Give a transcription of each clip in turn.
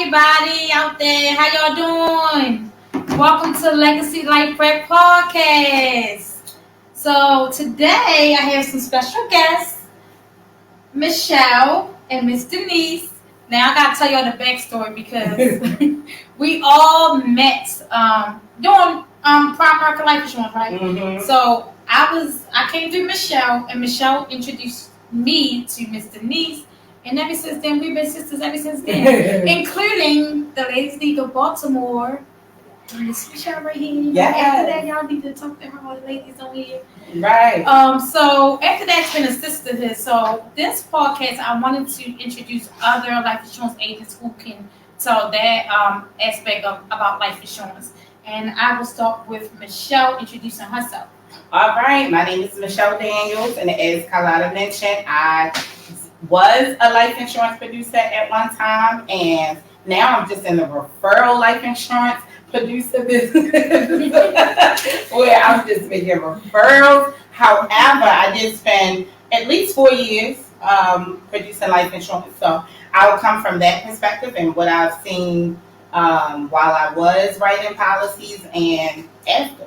everybody out there. How y'all doing? Welcome to Legacy Life Prep Podcast. So today I have some special guests, Michelle and Miss Denise. Now I gotta tell y'all the backstory because we all met doing primary life insurance, right? Mm-hmm. So I came through Michelle, and Michelle introduced me to Miss Denise. And ever since then, we've been sisters ever since then, including the Ladies League of Baltimore. Miss Michelle right here. Yes. After that, y'all need to talk to her, all the ladies on here. Right. So after that, it's been a sisterhood. So this podcast, I wanted to introduce other life insurance agents who can tell that aspect about life insurance. And I will start with Michelle introducing herself. All right. My name is Michelle Daniels, and as Carlotta mentioned, I was a life insurance producer at one time, and now I'm just in the referral life insurance producer business where I'm just making referrals. However, I did spend at least 4 years producing life insurance, so I'll come from that perspective and what I've seen while I was writing policies and after.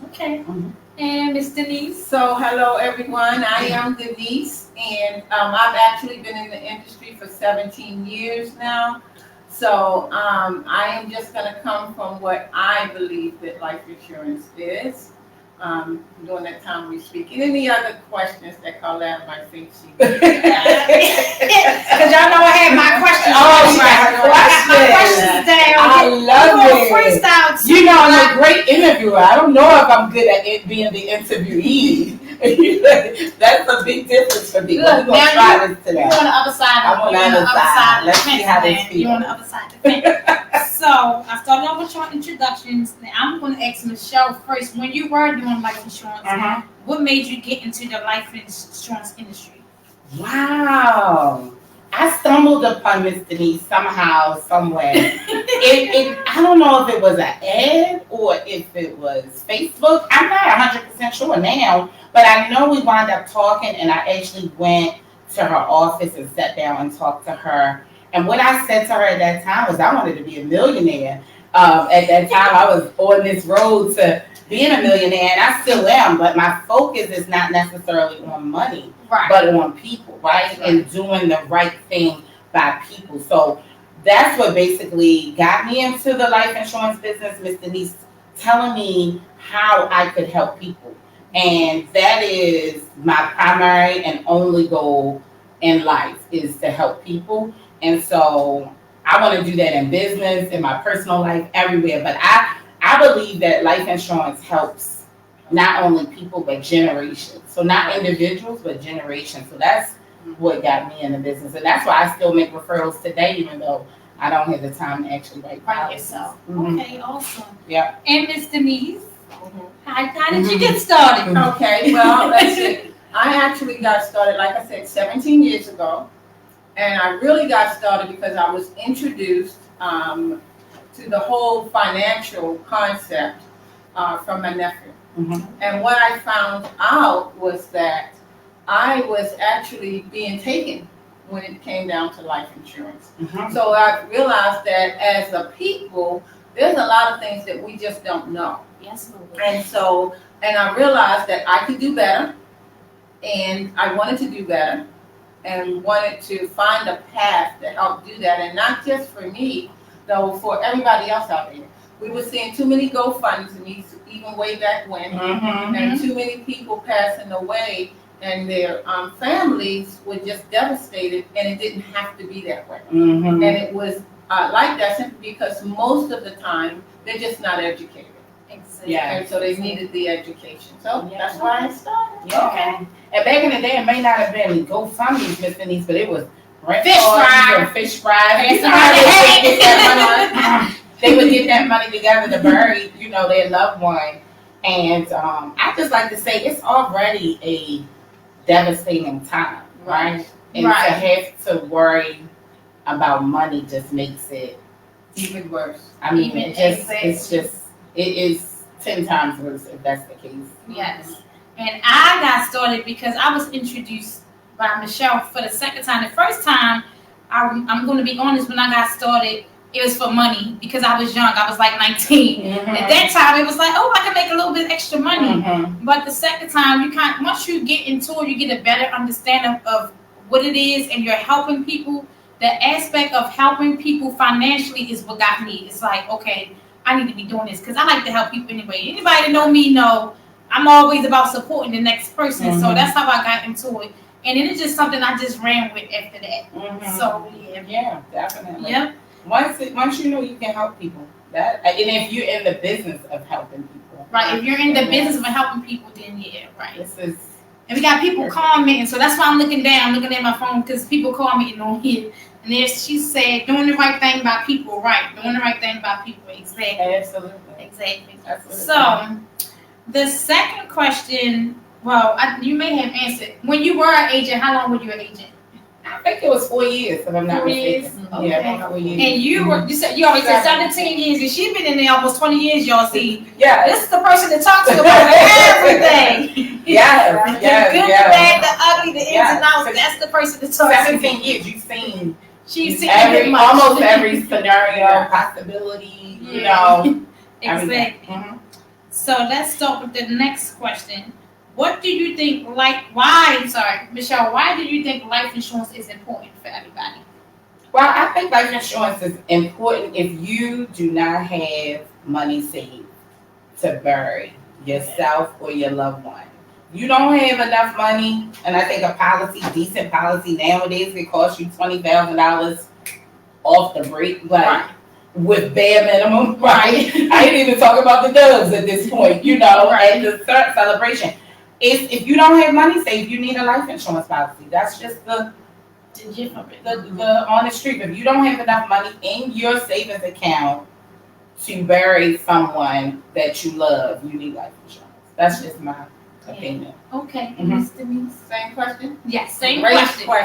Okay. Mm-hmm. And Miss Denise. So, hello everyone. I am Denise, and I've actually been in the industry for 17 years now. So, I am just going to come from what I believe that life insurance is during that time we speak. And any other questions that Carlette might think she Because y'all know I had my questions. Oh, my questions down. I love it. Freestyle. You know, I'm a great interviewer. I don't know if I'm good at it being the interviewee. That's a big difference for me. Look, We're going to try this today. You're on the other side. I'm on the other side. Let's see how this feels. You're on the other side of the fence. So, I started off with your introductions. Now, I'm going to ask Michelle first. When you were doing life insurance, what made you get into the life insurance industry? Wow. I stumbled upon Miss Denise somehow, somewhere. I don't know if it was an ad or if it was Facebook. I'm not 100% sure now, but I know we wound up talking, and I actually went to her office and sat down and talked to her. And what I said to her at that time was I wanted to be a millionaire. At that time, I was on this road to being a millionaire, and I still am, but my focus is not necessarily on money, but on people, right? And doing the right thing by people. So that's what basically got me into the life insurance business, Miss Denise telling me how I could help people. And that is my primary and only goal in life, is to help people. And so I want to do that in business, in my personal life, everywhere. But I believe that life insurance helps not only people, but generations. So not individuals, but generations. So that's what got me in the business. And that's why I still make referrals today, even though I don't have the time to actually write policies. Yourself. Mm-hmm. Okay, awesome. Yeah. And Miss Denise, how did you get started? Okay, well, let's see. I actually got started, like I said, 17 years ago. And I really got started because I was introduced to the whole financial concept from my nephew. Mm-hmm. And what I found out was that I was actually being taken when it came down to life insurance. Mm-hmm. So I realized that as a people, there's a lot of things that we just don't know. Yes, and I realized that I could do better, and I wanted to do better, and wanted to find a path to help do that, and not just for me, though, for everybody else out there. We were seeing too many GoFundMes, even way back when, and too many people passing away, and their families were just devastated, and it didn't have to be that way. And it was like that simply because most of the time, they're just not educated. Exactly. Yeah. And so they needed the education. So that's why I started. Yeah. Okay. And back in the day, it may not have been GoFundMes, Miss Denise, but it was fish fries. They would get that money together to bury, their loved one. And I just like to say it's already a devastating time, right? And to have to worry about money just makes it even worse. I mean, it is 10 times worse if that's the case. Yes. And I got started because I was introduced by Michelle for the second time. The first time, I'm going to be honest, when I got started, it was for money because I was young. I was like 19. At that time, it was like, oh, I can make a little bit extra money. But the second time, once you get into it, you get a better understanding of what it is, and you're helping people. The aspect of helping people financially is what got me. It's like, okay, I need to be doing this because I like to help people anyway. Anybody that know me know I'm always about supporting the next person. So that's how I got into it. And it is just something I just ran with after that. So yeah. Yeah, definitely. Yep. Once you know you can help people, and if you're in the business of helping people. Right. If you're in the business of helping people, then yeah, right. This is. And we got people commenting, so that's why I'm looking down, looking at my phone, because people commenting on here. And there she said, doing the right thing by people, right? Doing the right thing by people, exactly. Absolutely. Exactly. Absolutely. So, the second question, well, you may have answered. When you were an agent, how long were you an agent? I think it was 4 years, if I'm not 4 years? mistaken. Okay. Yeah, 4 years. And you were, you always said 17 years, and she's been in there almost 20 years, y'all see. Yeah. This is the person to talk to about everything. Yes, The good, the bad, the ugly, the ins Yeah. and outs. That's the person to talk to. 17 years, you've seen She's seen almost every scenario, possibility, you know. Exactly. So let's start with the next question. What do you think, Michelle, why do you think life insurance is important for everybody? Well, I think life insurance is important if you do not have money saved to bury yourself or your loved one. You don't have enough money, and I think a decent policy nowadays could cost you $20,000 off the break, but with bare minimum, right? I ain't even talking about the doves at this point, you know, and the celebration. If you don't have money saved, you need a life insurance policy. That's just the honest truth. If you don't have enough money in your savings account to bury someone that you love, you need life insurance. That's just my opinion. Okay, Miss Denise. Same question? Yes, same Great question. I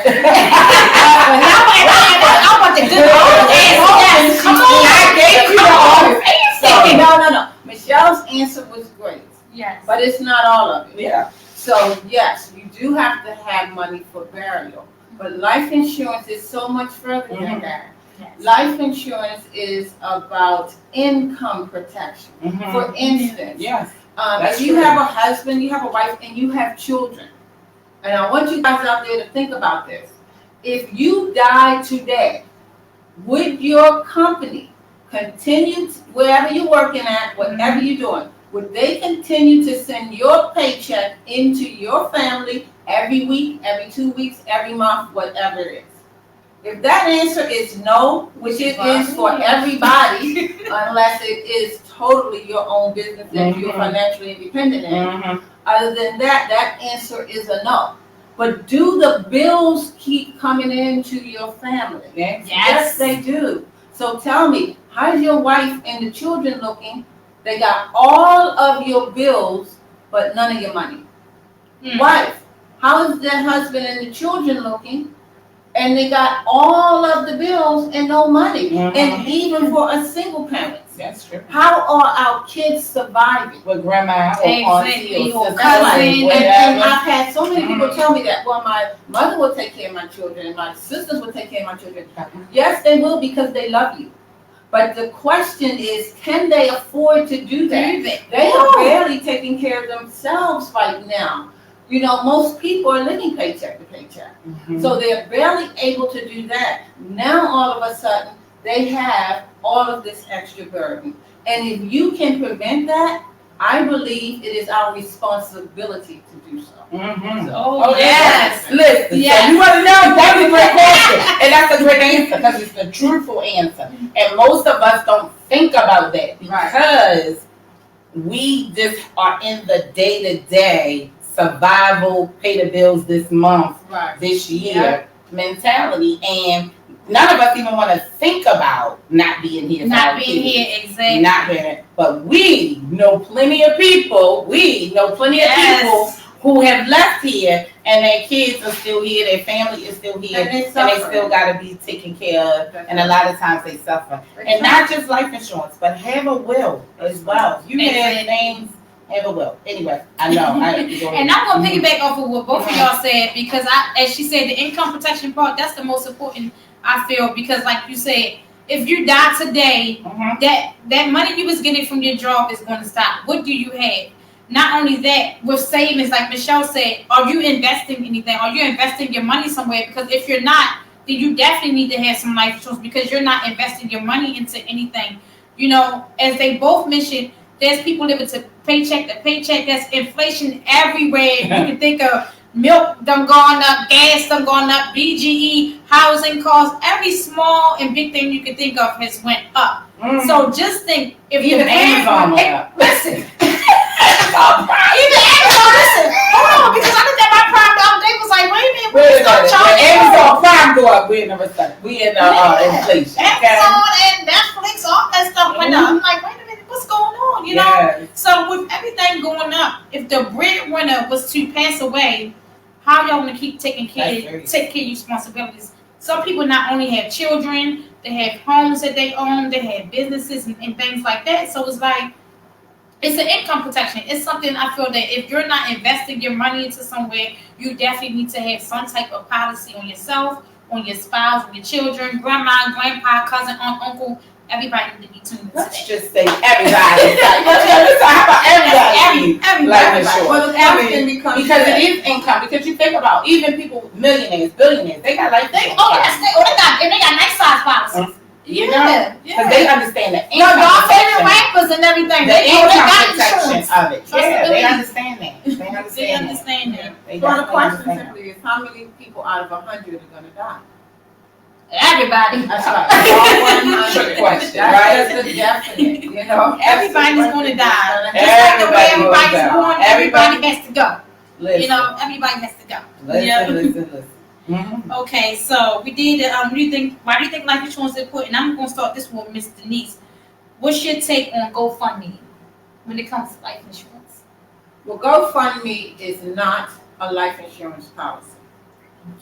want the good answer. Come on. I gave you the honest answer. No. Michelle's answer was great. Yes. But it's not all of it. Yeah. So, yes, you do have to have money for burial. But life insurance is so much further than that. Yes. Life insurance is about income protection. For instance, if you have a husband, you have a wife, and you have children, and I want you guys out there to think about this. If you die today, would your company continue, wherever you're working at, whatever you're doing, would they continue to send your paycheck into your family every week, every 2 weeks, every month, whatever it is? If that answer is no, which it is for everybody, unless it is totally your own business that you're financially independent in, other than that, that answer is a no. But do the bills keep coming into your family? Yes, they do. So tell me, how's your wife and the children looking? They got all of your bills, but none of your money. Wife, how is their husband and the children looking? And they got all of the bills and no money. And even for a single parent. That's true. How are our kids surviving? With grandma or auntie or cousin. And I've had so many people tell me that, well, my mother will take care of my children, my sisters will take care of my children. Yes, they will, because they love you. But the question is, can they afford to do that? They are barely taking care of themselves right now. You know, most people are living paycheck to paycheck. So they're barely able to do that. Now, all of a sudden, they have all of this extra burden. And if you can prevent that, I believe it is our responsibility to do so. Yes. Listen, so you want to know, that's a great question. And that's a great answer, because it's the truthful answer. And most of us don't think about that, because we just are in the day-to-day survival, pay the bills this month, this year mentality. And none of us even want to think about not being here. Not being here, exactly. Not being here. But we know plenty of people, people who have left here, and their kids are still here, their family is still here, and they still got to be taken care of. And a lot of times they suffer. And not just life insurance, but have a will as well. You have things. Have a will. Anyway, I know. And I'm going to piggyback off of what both of y'all said, because as she said, the income protection part, that's the most important, I feel, because like you said, if you die today, Mhm. that money you was getting from your job is going to stop. What do you have? Not only that, with savings, like Michelle said, are you investing anything? Are you investing your money somewhere? Because if you're not, then you definitely need to have some life insurance because you're not investing your money into anything. You know, as they both mentioned, there's people living to paycheck to paycheck. There's inflation everywhere. You can think of milk done gone up, gas done gone up, BGE, housing costs, every small and big thing you can think of has went up. So just think if Even Amazon went up. Listen. Even Amazon, listen, hold on, because I looked at my Prime the other day, was like, wait a minute, Wait a stop minute. charging When Amazon Prime go up, we in a recession. We in inflation. Amazon and Netflix, all that stuff went up. I'm like, wait a minute, what's going on? You know? So with everything going up, if the breadwinner was to pass away, how y'all gonna keep take care of your responsibilities? Some people not only have children, they have homes that they own, they have businesses and things like that. So it's like it's an income protection. It's something I feel that if you're not investing your money into somewhere, you definitely need to have some type of policy on yourself, on your spouse, on your children, grandma, grandpa, cousin, aunt, uncle. Everybody need to be tuned into Let's that. just say everybody. How about everybody? Everybody. Well, the question becomes because it is income. Because you think about even people, millionaires, billionaires, they got like they got nice size policies. You know, because they understand the No, income y'all favorite protection. rappers and everything. The They income got protection insurance. of it. Yeah, they Trustability. understand that. They understand that. They So the definitely question understand. simply is, how many people out of 100 are going to die? Everybody. That's right. All 100. Trick question, That's right? just a definite, you know. Everybody's going to die. Just Everybody like the way will everybody's die. born, everybody has to go. Listen, You know, everybody has to go. listen. Mm-hmm. Okay, so we did. What do you think? Why do you think life insurance is important? I'm going to start this with Miss Denise. What's your take on GoFundMe when it comes to life insurance? Well, GoFundMe is not a life insurance policy.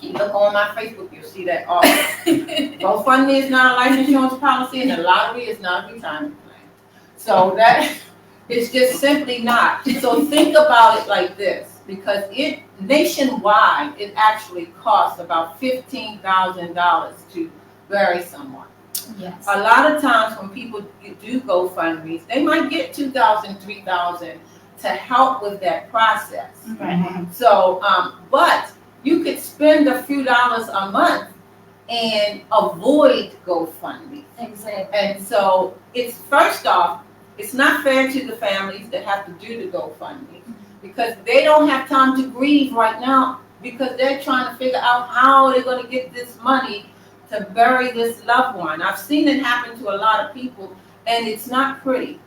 You look on my Facebook, you'll see that often. GoFundMe is not a life insurance policy, and the lottery is not a retirement plan. So that is just simply not. So think about it like this, because it nationwide, it actually costs about $15,000 to bury someone. Yes. A lot of times when people do GoFundMes, they might get $2,000, $3,000 to help with that process. Mm-hmm. So, but you could spend a few dollars a month and avoid GoFundMe. Exactly. And so it's, first off, it's not fair to the families that have to do the GoFundMe because they don't have time to grieve right now because they're trying to figure out how they're going to get this money to bury this loved one. I've seen it happen to a lot of people, and it's not pretty.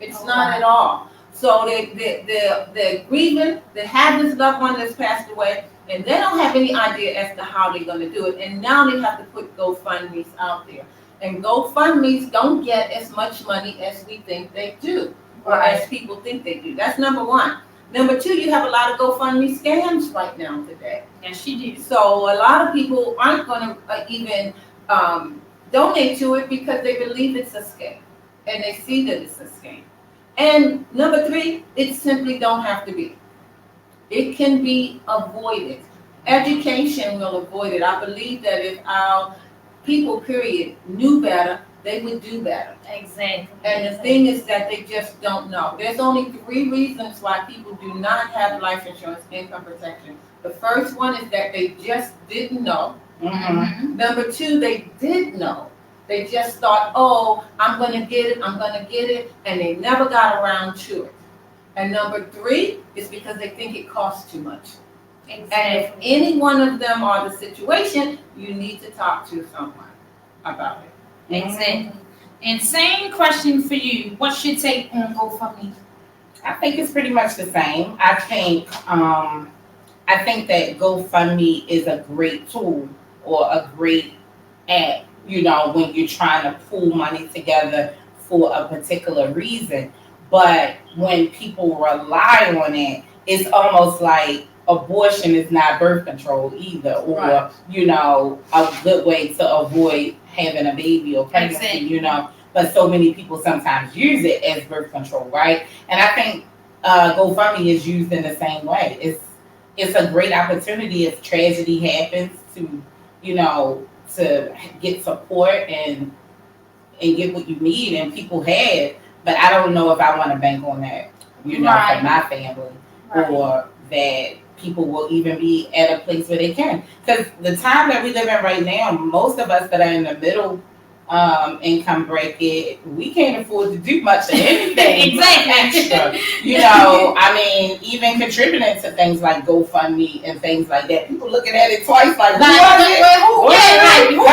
It's not at all. So they're grieving. They have this loved one that's passed away, and they don't have any idea as to how they're going to do it. And now they have to put GoFundMes out there. And GoFundMes don't get as much money as we think they do, or as people think they do. That's number one. Number two, you have a lot of GoFundMe scams right now today. Yes, she did. So a lot of people aren't going to even donate to it because they believe it's a scam, and they see that it's a scam. And number three, it simply don't have to be. It can be avoided. Education will avoid it. I believe that if our people, period, knew better, they would do better. Exactly. And the thing is that they just don't know. There's only 3 reasons why people do not have life insurance income protection. The first one is that they just didn't know. Mm-hmm. Number 2, they did know. They just thought, oh, I'm going to get it, and they never got around to it. And number 3 is because they think it costs too much. Exactly. And if any one of them are the situation, you need to talk to someone about it. Exactly. And same question for you. What's your take on GoFundMe? I think it's pretty much the same. I think that GoFundMe is a great tool or a great app, when you're trying to pool money together for a particular reason. But when people rely on it, it's almost like abortion is not birth control either, or right. A good way to avoid having a baby or pregnancy, exactly. But so many people sometimes use it as birth control, right? And I think GoFundMe is used in the same way. It's a great opportunity if tragedy happens to get support and and get what you need, and people had. But I don't know if I want to bank on that, Right. for my family, Right. or that people will even be at a place where they can. Because the time that we live in right now, most of us that are in the middle income bracket, we can't afford to do much of anything Exactly. extra. I mean, even contributing to things like GoFundMe and things like that. People looking at it twice, like, who was it? Who? Yeah, like, who?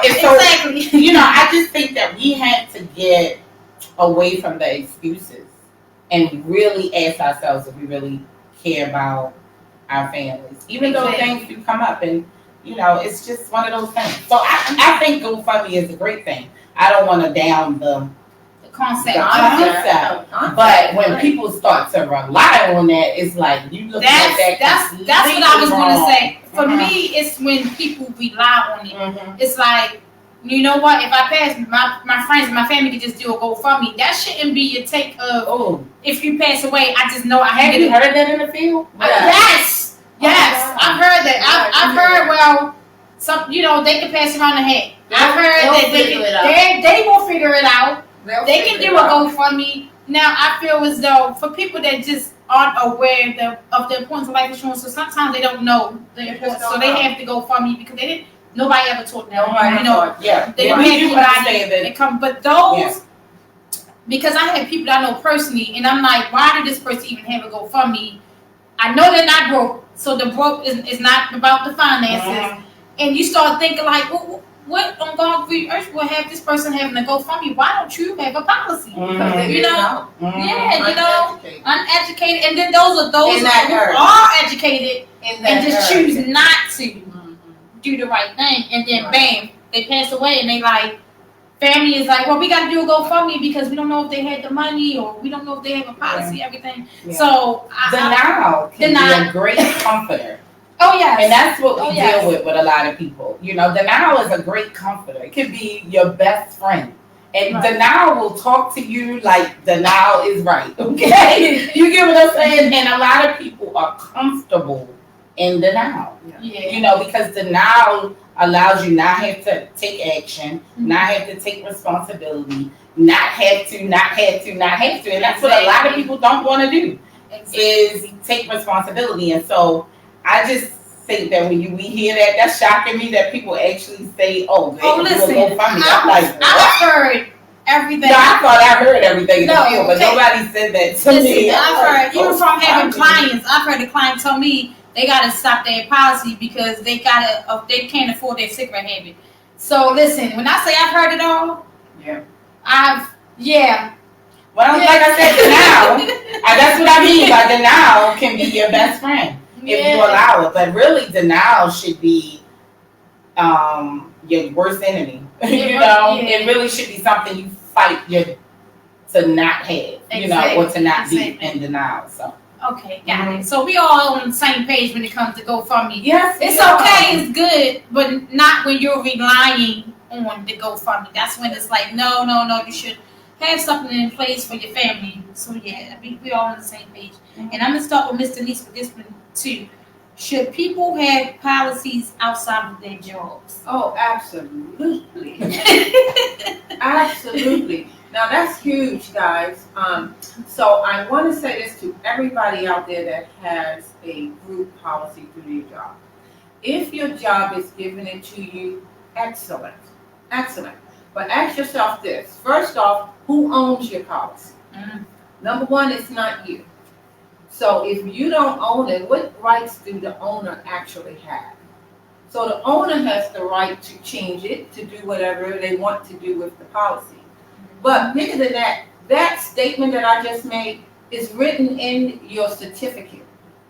And so, Exactly. I just think that we had to get away from the excuses and really ask ourselves if we really care about our families, even though things do come up, and it's just one of those things. So I think GoFundMe is a great thing. I don't want to down the concept. But when people start to rely on that, it's like you look at that. That's what I was going to say. For Mhm. me, it's when people rely on it. Mhm. It's like, you know what? If I pass, my friends and my family can just do a GoFundMe. That shouldn't be your take of. Oh, if you pass away, I just know I have you heard that in the field? Yes, wow. I've heard that. I've heard. Well, some they can pass around the hat. I've heard that they will figure it out. They can do a GoFundMe. Now I feel as though for people that just aren't aware of the importance of life insurance, so sometimes they don't know the importance, so they have to GoFundMe because they didn't. Nobody ever taught them. They don't have anybody that come. But those, because I have people that I know personally, and I'm like, why did this person even have a GoFundMe? I know they're not broke, so the broke is not about the finances. And you start thinking like, what on God's green earth will have this person having a GoFundMe? Why don't you have a policy? Uneducated, and then those who are educated and just choose not to do the right thing, and then bam, they pass away, and they like, family is like, well, we got to do a GoFundMe because we don't know if they had the money, or we don't know if they have a policy, everything. So denial can be a great comforter. Oh yes, and that's what we deal with a lot of people. Denial is a great comforter. It could be your best friend. And denial will talk to you like denial is right. Okay? You get what I'm saying? And a lot of people are comfortable in denial. Because denial allows you not have to take action, not have to take responsibility, not have to. And that's what a lot of people don't want to do, is take responsibility. And so I just think that when we hear that, that's shocking me that people actually say, listen, I'm like, I've heard everything. No, I thought I heard everything in the field, but nobody said that to me. I've heard, even from having clients, I've heard the client tell me they got to stop their policy because they can't afford their cigarette habit. So listen, when I say I've heard it all, well, like I said, denial, that's what I mean by denial can be your best friend if you allow it. But really, denial should be your worst enemy. It really should be something you fight to not have, or to not be in denial. So. Okay, got it. So we all on the same page when it comes to GoFundMe. Yes, it's okay, it's good, but not when you're relying on the GoFundMe. That's when it's like, no, you should have something in place for your family. So we all on the same page. And I'm gonna start with Miss Denise for this one too. Should people have policies outside of their jobs? Oh, absolutely. Absolutely. Now that's huge, guys. So I want to say this to everybody out there that has a group policy through your job. If your job is giving it to you, excellent. But ask yourself this. First off, who owns your policy? Number one, it's not you. So if you don't own it, what rights do the owner actually have? So the owner has the right to change it, to do whatever they want to do with the policy. But bigger than that statement that I just made is written in your certificate.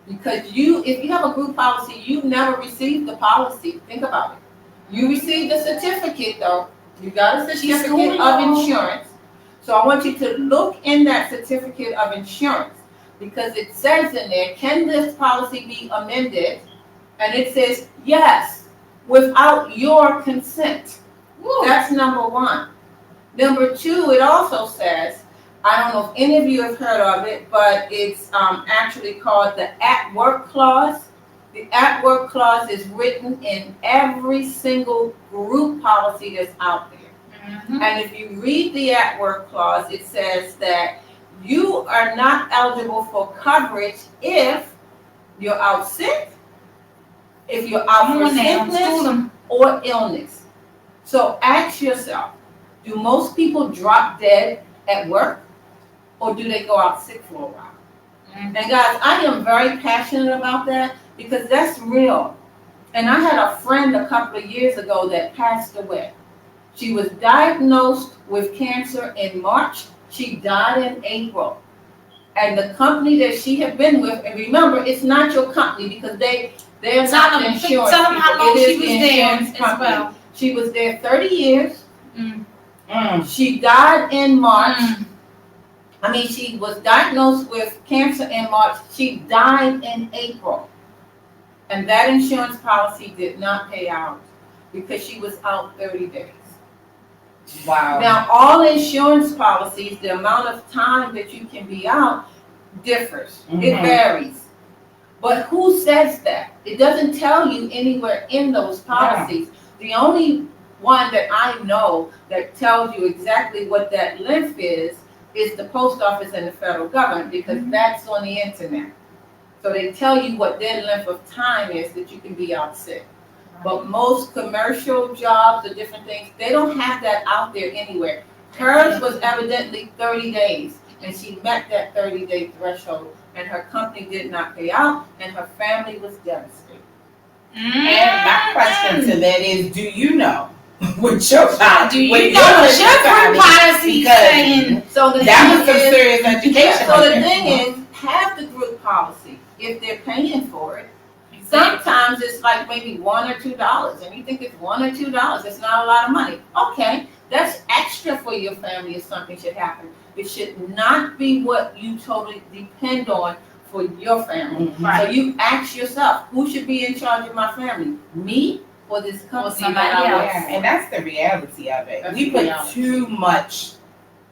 Because if you have a group policy, you never received the policy. Think about it. You received a certificate though. You got a certificate of insurance. So I want you to look in that certificate of insurance, because it says in there, can this policy be amended? And it says yes, without your consent. That's number one. Number two, it also says, I don't know if any of you have heard of it, but it's actually called the at-work clause. The at-work clause is written in every single group policy that's out there. And if you read the at work clause, it says that you are not eligible for coverage if you're out sick, if you're out for sickness or illness. So ask yourself, do most people drop dead at work, or do they go out sick for a while? And guys, I am very passionate about that because that's real. And I had a friend a couple of years ago that passed away. She was diagnosed with cancer in March. She died in April. And the company that she had been with, and remember, it's not your company because they're not the insurance. Tell them how long she was there as well. She was there 30 years. She died in March. She was diagnosed with cancer in March. She died in April. And that insurance policy did not pay out because she was out 30 days. Wow. Now, all insurance policies, the amount of time that you can be out differs. It varies. But who says that? It doesn't tell you anywhere in those policies. The only one that I know that tells you exactly what that length is the post office and the federal government, because that's on the internet. So they tell you what their length of time is that you can be out sick. But most commercial jobs or different things, they don't have that out there anywhere. Hers was evidently 30 days, and she met that 30-day threshold, and her company did not pay out, and her family was devastated. And my question to that is, do you know what your policy? Do you know what your policy saying? So that was some serious education. So the thing is, have the group policy if they're paying for it. Sometimes it's like maybe $1 or $2, and you think it's $1 or $2. It's not a lot of money. Okay, that's extra for your family if something should happen. It should not be what you totally depend on for your family. So you ask yourself, who should be in charge of my family? Me or this company? Somebody else. And that's the reality of it. We put too much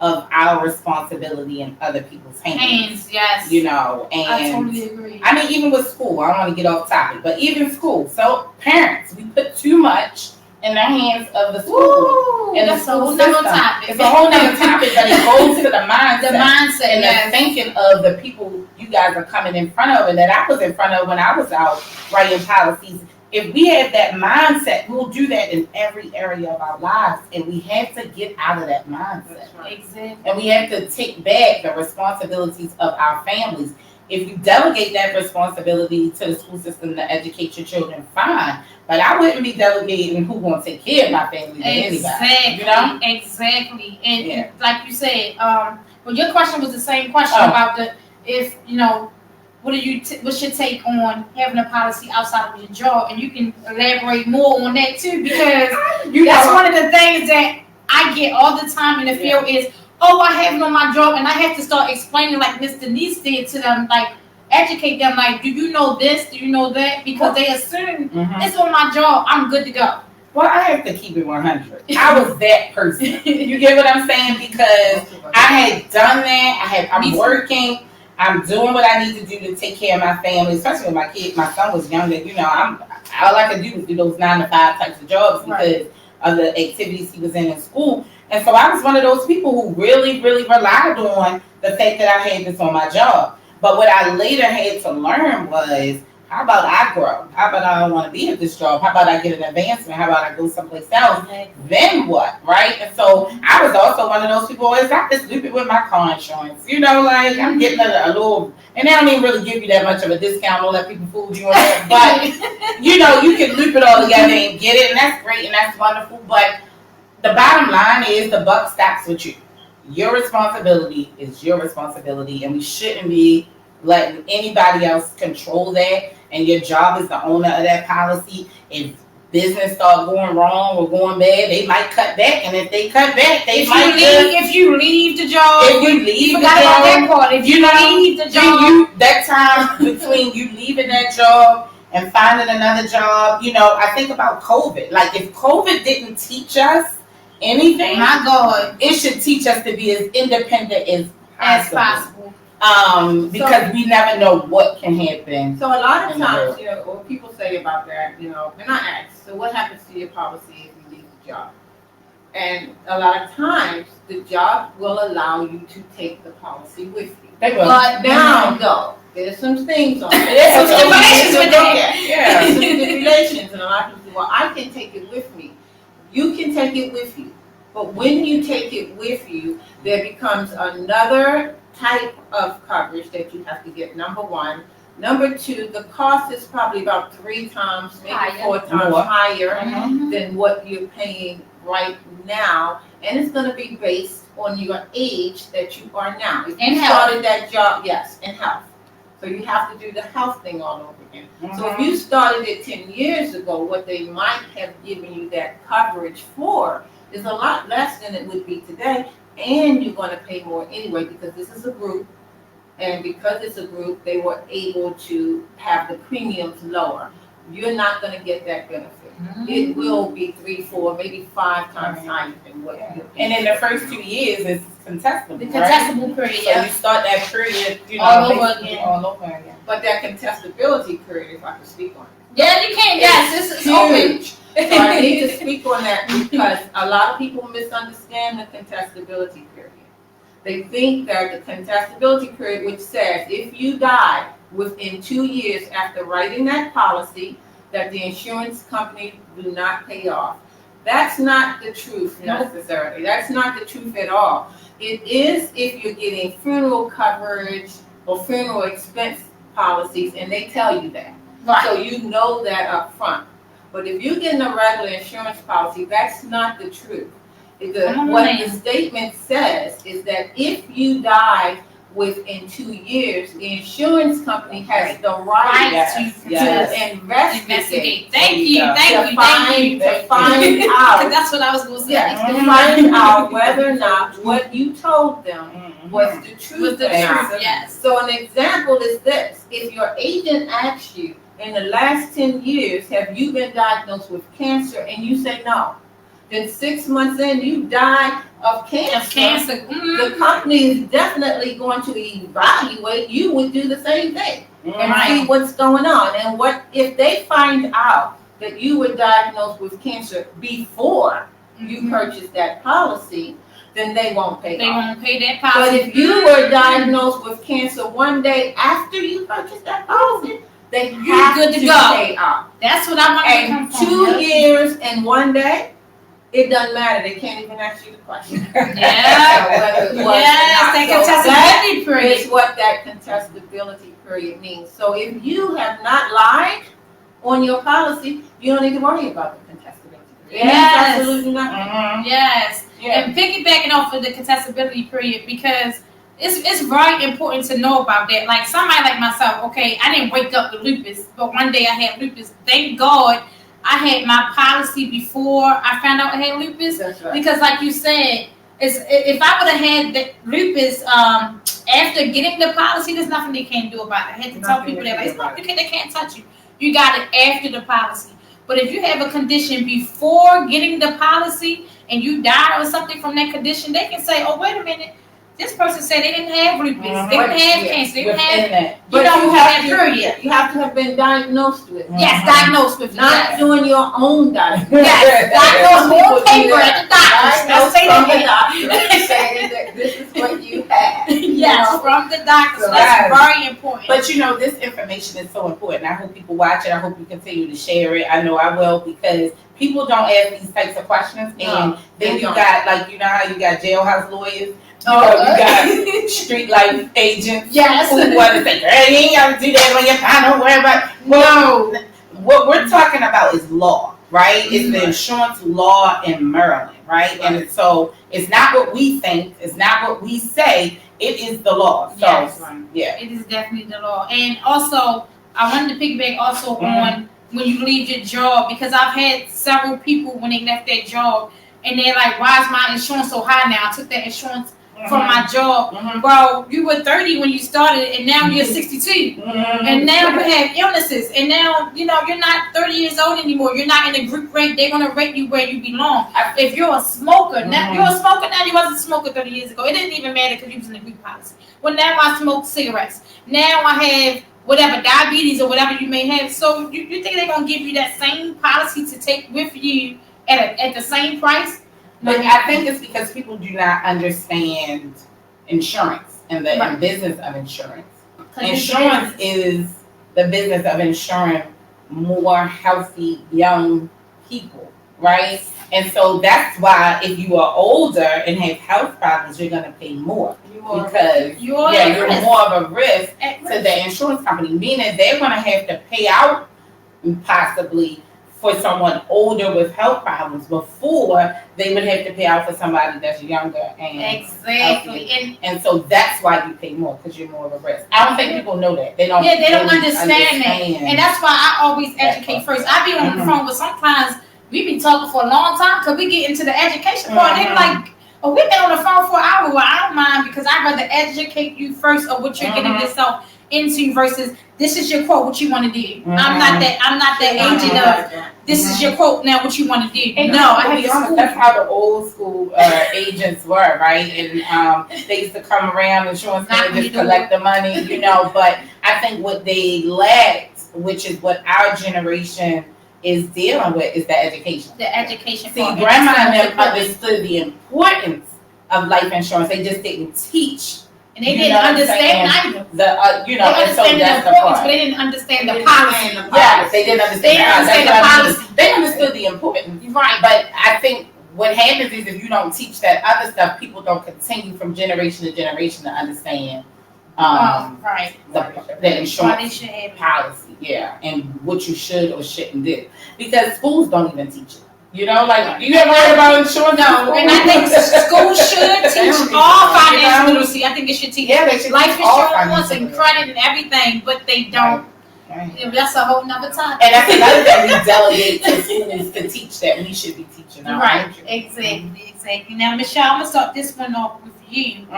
of our responsibility in other people's hands. Yes. You know, and I totally agree. Even with school, I don't want to get off topic, but even school. So parents, we put too much in the hands of the school. And that's a whole nother topic. It's a whole nother topic, but it goes to the mindset. The mindset and the thinking of the people you guys are coming in front of and that I was in front of when I was out writing policies. If we have that mindset, we'll do that in every area of our lives. And we have to get out of that mindset. Exactly. And we have to take back the responsibilities of our families. If you delegate that responsibility to the school system to educate your children, fine. But I wouldn't be delegating who's going to take care of my family to anybody. You know? Exactly. And like you said, well, your question was the same question about what's your take on having a policy outside of your job? And you can elaborate more on that too, because that's one of the things that I get all the time in the field is, I have it on my job, and I have to start explaining like Miss Denise did to them, like educate them, like, do you know this? Do you know that? Because they assume it's on my job, I'm good to go. Well, I have to keep it 100. I was that person. You get what I'm saying? Because I had done that. I'm working. I'm doing what I need to do to take care of my family, especially when my kid, my son was younger. You know, all I could do was do those 9 to 5 types of jobs because of the activities he was in school. And so I was one of those people who really, really relied on the fact that I had this on my job. But what I later had to learn was, how about I grow? How about I don't want to be at this job? How about I get an advancement? How about I go someplace else? Then what, right? And so I was also one of those people who always got this stupid with my car insurance. You know, like I'm getting a little, and they don't even really give you that much of a discount. Don't let people fool you on that. But, you know, you can loop it all together and get it, and that's great and that's wonderful. But the bottom line is the buck stops with you. Your responsibility is your responsibility, and we shouldn't be letting anybody else control that. And your job is the owner of that policy. If business start going wrong or going bad, they might cut back. And if they cut back, if you leave the job, if you leave the job, that part. If you leave the job, that time between you leaving that job and finding another job, you know, I think about COVID. Like if COVID didn't teach us anything, my God, it should teach us to be as independent as possible. Because we never know what can happen. So a lot of times, you know, what people say about that, you know, and I ask, so what happens to your policy if you leave the job? And a lot of times, the job will allow you to take the policy with you. They will. But now, though, there's some things on it. Yeah, Some stipulations with that. Yeah. Some stipulations, and a lot of people say, well, I can take it with me. You can take it with you. But when you take it with you, there becomes another type of coverage that you have to get, number one. Number two, the cost is probably about 3 times, maybe Higher. 4 times More. higher Mhm. than what you're paying right now. And it's going to be based on your age that you are now. If And you health. started that job, yes, and health. So you have to do the health thing all over again. So if Mhm. you started it 10 years ago, what they might have given you that coverage for is a lot less than it would be today. And you're going to pay more anyway because this is a group. And because it's a group, they were able to have the premiums lower. You're not going to get that benefit. It will be 3, 4, maybe 5 times higher than what you're And in the first 2 years, it's contestable, The right? contestable period, So yeah. you start that period, you know, All over basically again. all over again. But that contestability period, if I can speak on it. Yeah, you can. Yes, this is open. Huge. So I need to speak on that because a lot of people misunderstand the contestability period. They think that the contestability period, which says if you die within 2 years after writing that policy, that the insurance company do not pay off. That's not the truth necessarily. That's not the truth at all. It is if you're getting funeral coverage or funeral expense policies, and they tell you that. Right. So you know that up front. But if you're getting a regular insurance policy, that's not the truth. What the statement says is that if you die within 2 years, the insurance company has the right to investigate. Thank you. To find out. That's what I was going to say. Yes, to find out whether or not what you told them was the truth. Was the or not. truth, yes. So an example is this. If your agent asks you, in the last 10 years, have you been diagnosed with cancer? And you say no. Then 6 months in, you die of cancer. The company is definitely going to evaluate. You would do the same thing and see what's going on. And what if they find out that you were diagnosed with cancer before you purchased that policy, then they won't pay. They won't pay that policy. But if you were diagnosed with cancer one day after you purchased that policy, they have good to to go. pay off. That's what I want to come And from. 2 years and 1 day, it doesn't matter. They can't even ask you the question. Yeah. Whether it was or Yes, not. that So contestability period. is what that contestability period means. So if you have not lied on your policy, you don't need to worry about the contestability period. Yes. Absolutely nothing. Yes. Yeah. And piggybacking off of the contestability period, because it's very important to know about that. Like somebody like myself, okay, I didn't wake up with lupus, but one day I had lupus. Thank God I had my policy before I found out I had lupus. That's right. Because like you said, if I would have had the lupus after getting the policy, there's nothing they can do about it. I had to tell people that like, it's not, they can't touch you. You got it after the policy. But if you have a condition before getting the policy and you die or something from that condition, they can say, oh, wait a minute. This person said they didn't have lupus. They didn't have cancer. They didn't have that. But don't you have have that period. You have to have been diagnosed with it. Yes, diagnosed with it. Not Yes. doing your own diagnosis. Yes, diagnosed on paper at the doctor. Let's say From the that. doctor saying that this is what you have. Yes, from the doctor. So So that's very important. But you know, this information is so important. I hope people watch it. I hope you continue to share it. I know I will, because people don't ask these types of questions. And then you got, like, you know how you got jailhouse lawyers? You got street life agents who want to say, girl, you ain't got to do that when you're fine, don't worry about it. No, what we're talking about is law, right? It's the insurance law in Maryland, right? And so it's not what we think, it's not what we say, it is the law. So, yeah. It is definitely the law. And also, I wanted to piggyback also on when you leave your job, because I've had several people when they left their job and they're like, why is my insurance so high now? I took that insurance from my job. Well, you were 30 when you started and now you're 62. And now you have illnesses. And now, you know, you're not 30 years old anymore. You're not in the group rate. They're going to rate you where you belong. If you're a smoker, now you're a smoker now. You wasn't a smoker 30 years ago. It didn't even matter because you was in the group policy. Well, now I smoke cigarettes. Now I have whatever, diabetes or whatever you may have. So you think they're going to give you that same policy to take with you at the same price? But I think it's because people do not understand insurance and the Right. business of insurance. 'Cause it's Insurance business. is the business of insuring more healthy young people, right? And so that's why if you are older and have health problems, you're gonna pay more because You're you're more of a risk at to risk. the insurance company, meaning they're gonna have to pay out possibly for someone older with health problems before they would have to pay out for somebody that's younger and Exactly. and so that's why you pay more because you're more of a risk. I don't think people know that. They don't. Yeah, they don't really understand that. And that's why I always educate first. I be on the phone, but sometimes we be talking for a long time because we get into the education part. And they're like, oh, we've been on the phone for an hour. Well, I don't mind because I'd rather educate you first of what you're getting yourself into versus this is your quote, what you want to do. I'm not that agent of this is your quote, now what you want to do. And no, I to have be to honest, school. that's how the old school agents were, right? And they used to come around insurance and just collect the money, you know. But I think what they lacked, which is what our generation is dealing with, is the education. The education. See, grandma and them understood the importance of life insurance. They just didn't teach. And they didn't understand either. You know, they and so understand that's the the importance, part. but they didn't understand the They policy. didn't understand Yes, they didn't understand. They didn't understand the policy. They understood the importance. Right. But I think what happens is if you don't teach that other stuff, people don't continue from generation to generation to understand Right. the insurance policy, and what you should or shouldn't do. Because schools don't even teach it. You know, like, you ever heard about insurance? No, and I think schools should teach all financial literacy. I think they should teach they should life teach all insurance financial and credit and everything, but they don't. Right. Yeah, that's a whole nother time. And that's another thing we delegate to schools to teach that we should be teaching our Right, children. exactly. Now, Michelle, I'm gonna start this one off with you.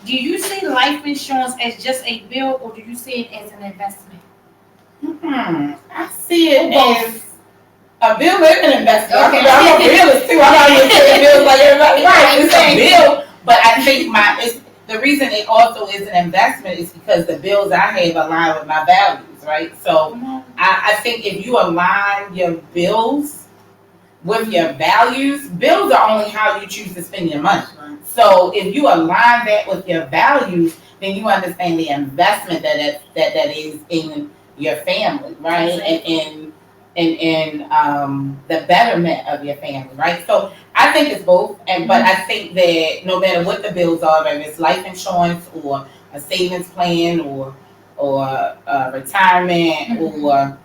Do you see life insurance as just a bill, or do you see it as an investment? I see it Both. as a bill and an investment. Okay. I'm a realist too. I'm not even saying bills like everybody. Right, it's a bill, but I think the reason it also is an investment is because the bills I have align with my values, right? So I think if you align your bills with your values, bills are only how you choose to spend your money. So if you align that with your values, then you understand the investment that is in your family, right? And the betterment of your family, right? So I think it's both, but I think that no matter what the bills are, whether it's life insurance or a savings plan or retirement or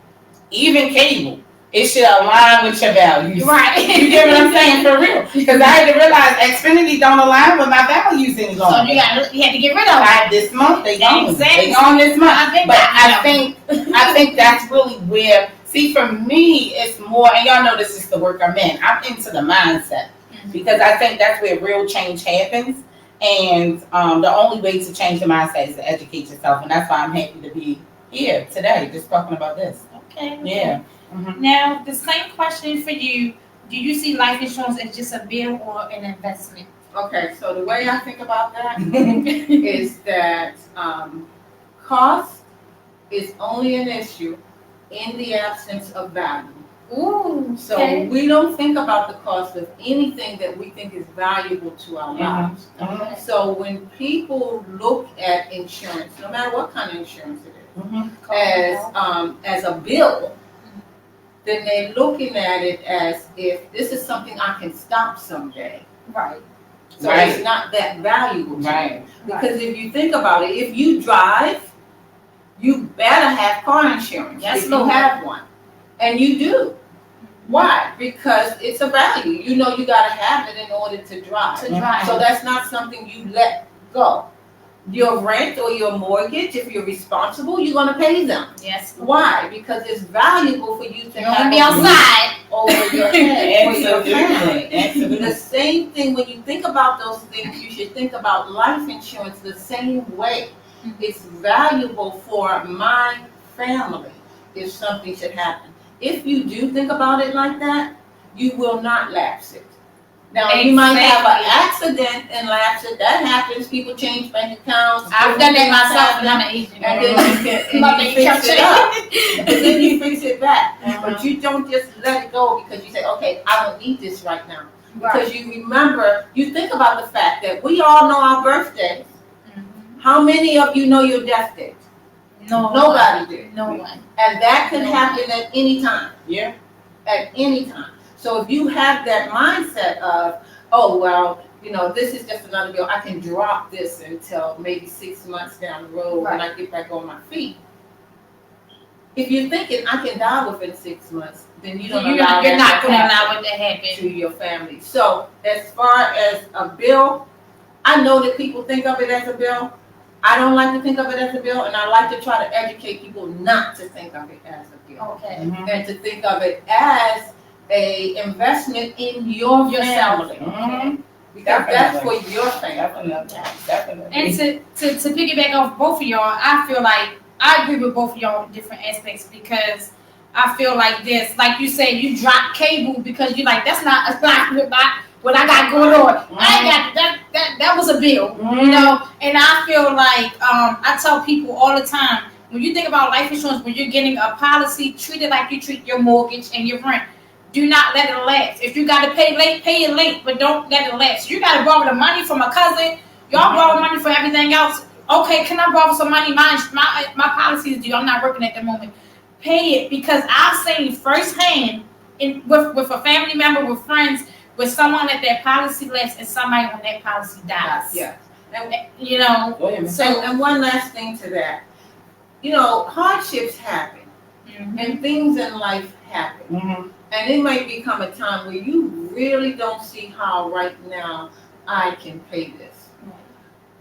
even cable, it should align with your values. Right. You get what I'm saying? For real. Because I had to realize Xfinity don't align with my values any longer. So you had to get rid of it. This month they gone. Exactly. They gone this month. But I think that's really where. See, for me, it's more, and y'all know this is the work I'm in. I'm into the mindset because I think that's where real change happens. And the only way to change the mindset is to educate yourself, and that's why I'm happy to be here today, just talking about this. Okay. Yeah. Now, the same question for you. Do you see life insurance as just a bill or an investment? Okay, so the way I think about that is that cost is only an issue in the absence of value. Ooh. So Okay. we don't think about the cost of anything that we think is valuable to our lives. So when people look at insurance, no matter what kind of insurance it is, as a bill, then they're looking at it as if this is something I can stop someday. Right. So it's not that valuable to me. Because if you think about it, if you drive, you better have car insurance if you have one. And you do. Why? Because it's a value. You know you got to have it in order to drive. So that's not something you let go. Your rent or your mortgage, if you're responsible, you're going to pay them. Yes. Why? Because it's valuable for you to have be outside over your head for your family. Absolutely. The same thing, when you think about those things, you should think about life insurance the same way. It's valuable for my family if something should happen. If you do think about it like that, you will not lapse it. Now, you might have an accident and lapse it. That happens. People change bank accounts. I've done that myself when I'm an agent. And then you fix it up. And then you fix it back. But you don't just let it go because you say, okay, I don't need this right now. Because you remember, you think about the fact that we all know our birthdays. How many of you know your death date? No, Nobody did. No one. And that can happen at any time. Yeah. At any time. So if you have that mindset of, oh, well, this is just another bill, I can drop this until maybe 6 months down the road when I get back on my feet. If you're thinking I can die within 6 months, then you're not going to allow it to happen to your family. So as far as a bill, I know that people think of it as a bill. I don't like to think of it as a bill, and I like to try to educate people not to think of it as a bill. Okay. And to think of it as a investment in yourself. Because that's for your family. Definitely. And to piggyback off both of y'all, I feel like I agree with both of y'all in different aspects, because I feel like this, like you said, you drop cable because you're like, that's not what I got going on. I ain't got that was a bill, and I feel like I tell people all the time, when you think about life insurance, when you're getting a policy, treat it like you treat your mortgage and your rent. Do not let it lapse. If you got to pay late, pay it late, but don't let it lapse. You got to borrow the money from a cousin. Y'all borrow money for everything else. Okay, can I borrow some money? My policy is due. I'm not working at the moment. Pay it, because I've seen firsthand with a family member, with friends, with someone that their policy lapsed and somebody when that policy dies. Yeah. So and one last thing to that. Hardships happen, and things in life happen. And it might become a time where you really don't see how right now I can pay this.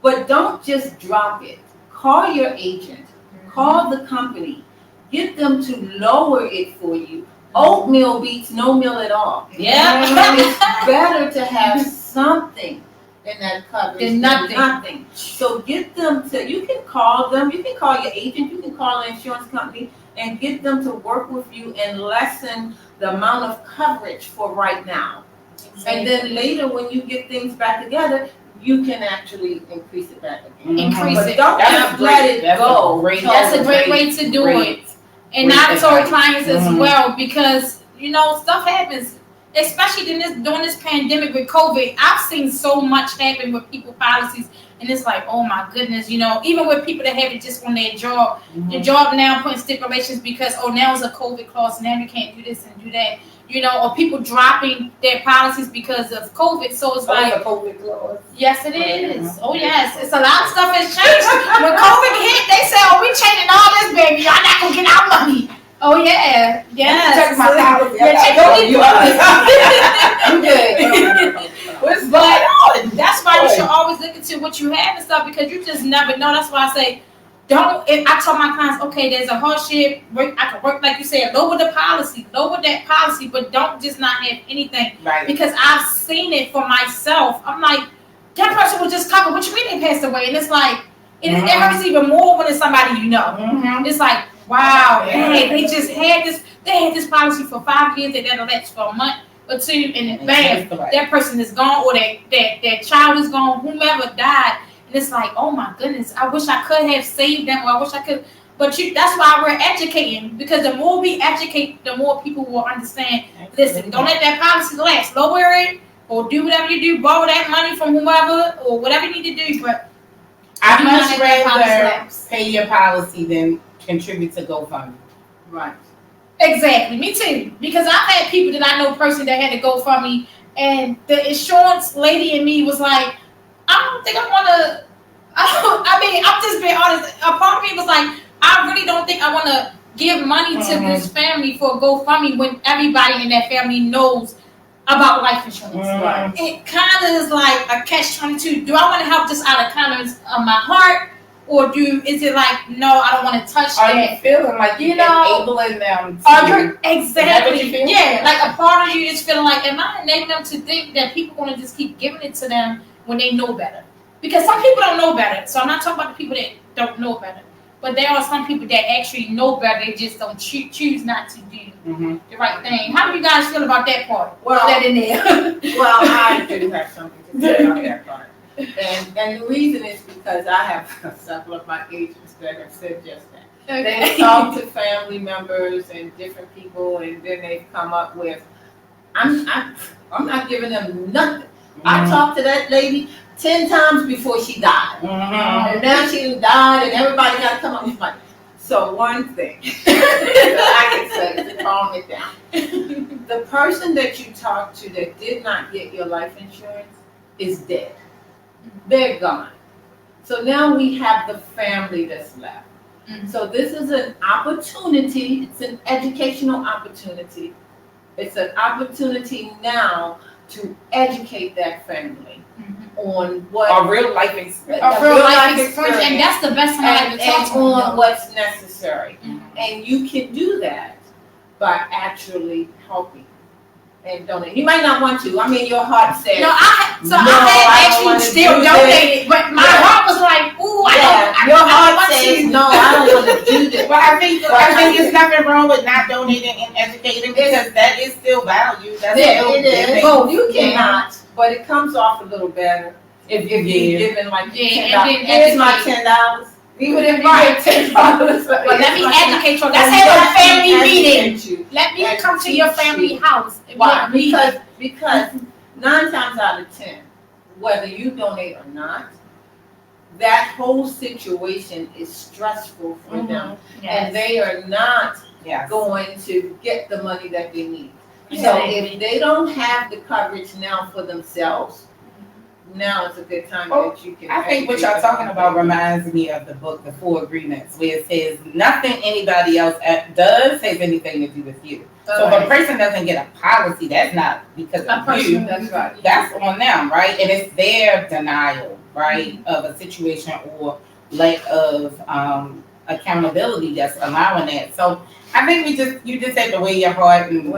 But don't just drop it. Call your agent. Call the company. Get them to lower it for you. Oatmeal beats no meal at all. Yeah. It's better to have something in that coverage than nothing. So get them to, you can call them, you can call your agent, you can call an insurance company and get them to work with you and lessen the amount of coverage for right now. Exactly. And then later when you get things back together, you can actually increase it back again. But don't just let it go. That's a great way to do it. And I've told clients as well, because stuff happens, especially during this pandemic with COVID. I've seen so much happen with people policies, and it's like, oh my goodness, even with people that have it just on their job, your job now putting stipulations because now it's a COVID clause, now you can't do this and do that, or people dropping their policies because of COVID. So it's like, a COVID clause. Yes, it is. Oh yes, it's a lot of stuff has changed. When COVID hit, they said, "Oh, we changing all this, baby. Y'all not gonna get our money." Oh yeah, yes. Check my policy. But that's why you should always look into what you have and stuff, because you just never know. That's why I say, don't. If I tell my clients, okay, there's a hardship. I can work like you said, lower that policy, but don't just not have anything. Right. Because I've seen it for myself. I'm like, that person was just talking. What you mean they passed away? And it's like, it hurts even more when it's somebody you know. It's like, wow, hey, they just had this. They had this policy for 5 years. They never lapsed for a month or two, and then bam, that person is gone, or that child is gone. Whomever died, and it's like, oh my goodness, I wish I could have saved them, or I wish I could. But that's why we're educating, because the more we educate, the more people will understand. Listen, don't let that policy lapse. Lower it, or do whatever you do. Borrow that money from whoever, or whatever you need to do. But I'd much rather pay your policy than contribute to GoFundMe. Right. Exactly. Me too. Because I've had people that I know personally that had to GoFundMe, and the insurance lady in me was like, I don't think I want to. I mean, I'm just being honest. A part of me was like, I really don't think I want to give money to this family for a GoFundMe when everybody in that family knows about life insurance. Right. It kind of is like a catch-22. Do I want to help just out of kindness of my heart? Or is it like, no, I don't want to touch that? Are you feeling like you're enabling them to... Exactly. Yeah, like a part of you is feeling like, am I enabling them to think that people are going to just keep giving it to them when they know better? Because some people don't know better. So I'm not talking about the people that don't know better. But there are some people that actually know better. They just don't choose not to do the right thing. How do you guys feel about that part? Well, that in there. Well, I do have something to say about that part. And the reason is because I have several of my agents that have said just that. Okay. They talk to family members and different people, and then they come up with, I'm not giving them nothing. I talked to that lady 10 times before she died. And now she died and everybody got to come up with money. So one thing that I can say to calm it down. The person that you talked to that did not get your life insurance is dead. They're gone. So now we have the family that's left. So this is an opportunity. It's an educational opportunity. It's an opportunity now to educate that family on what a real life experience. A real life experience, and that's the best time to talk to on what's necessary. And you can do that by actually helping and donate. You might not want to. I mean, your heart says. I had actually still donated, but my heart was like, ooh, your heart says, no, I don't want to do this. Well, I think there's nothing wrong with not donating and educating because that is still value. That's it is. Oh, you cannot, but it comes off a little better if you're giving like $10. Here's my $10. Even if you get $10, but let me educate you. Let's have a family meeting. Let me come to your family house. Why? Because 9 times out of 10, whether you donate or not, that whole situation is stressful for them, and they are not going to get the money that they need. So if they don't have the coverage now for themselves, now is a good time that you can. I think what y'all talking about reminds me of the book, The 4 Agreements, where it says nothing anybody else does has anything to do with you. So if a person doesn't get a policy, that's not because of you. That's right. That's on them, right? And it's their denial, right, of a situation or lack of accountability that's allowing that. So I think you just have to weigh your heart and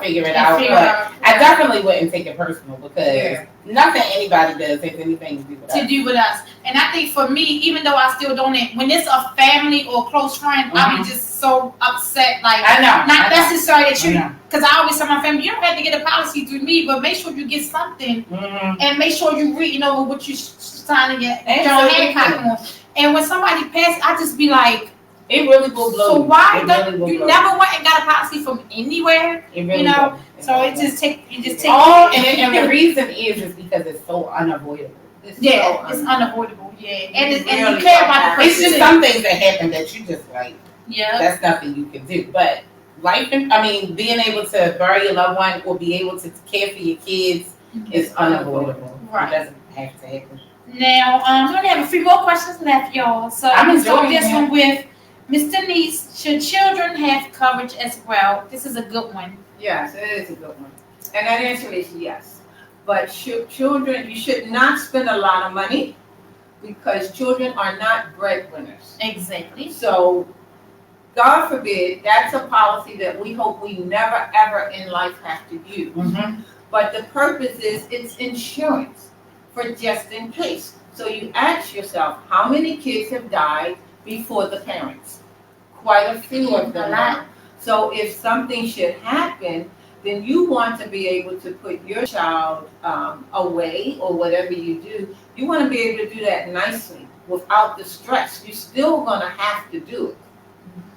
figure it out. But I definitely wouldn't take it personal because nothing anybody does has anything to do with us. And I think for me, even though I still donate, when it's a family or close friend, I'll be just so upset. Like, I know. Not necessary that you, because I always tell my family, you don't have to get a policy through me, but make sure you get something and make sure you read, what you signing your John Hancock on. And when somebody passes, I just be like, it really will blow. So why you never went and got a policy from anywhere? It really will. So it just take. And the reason is because it's so unavoidable. It's unavoidable. Yeah, and you care about the person. It's just some things that happen that you just like. Yeah, that's nothing you can do. But being able to bury your loved one or be able to care for your kids is unavoidable. Right. It doesn't have to happen. Now, we only have a few more questions left, y'all. So I'm gonna start this one with Ms. Denise. Should children have coverage as well? This is a good one. Yes, it is a good one. And that answer is yes. But children, you should not spend a lot of money because children are not breadwinners. Exactly. So, God forbid, that's a policy that we hope we never ever in life have to use. But the purpose is it's insurance for just in case. So you ask yourself, how many kids have died before the parents? Quite a few of them. So if something should happen, then you want to be able to put your child away or whatever you do. You want to be able to do that nicely without the stress. You're still going to have to do it.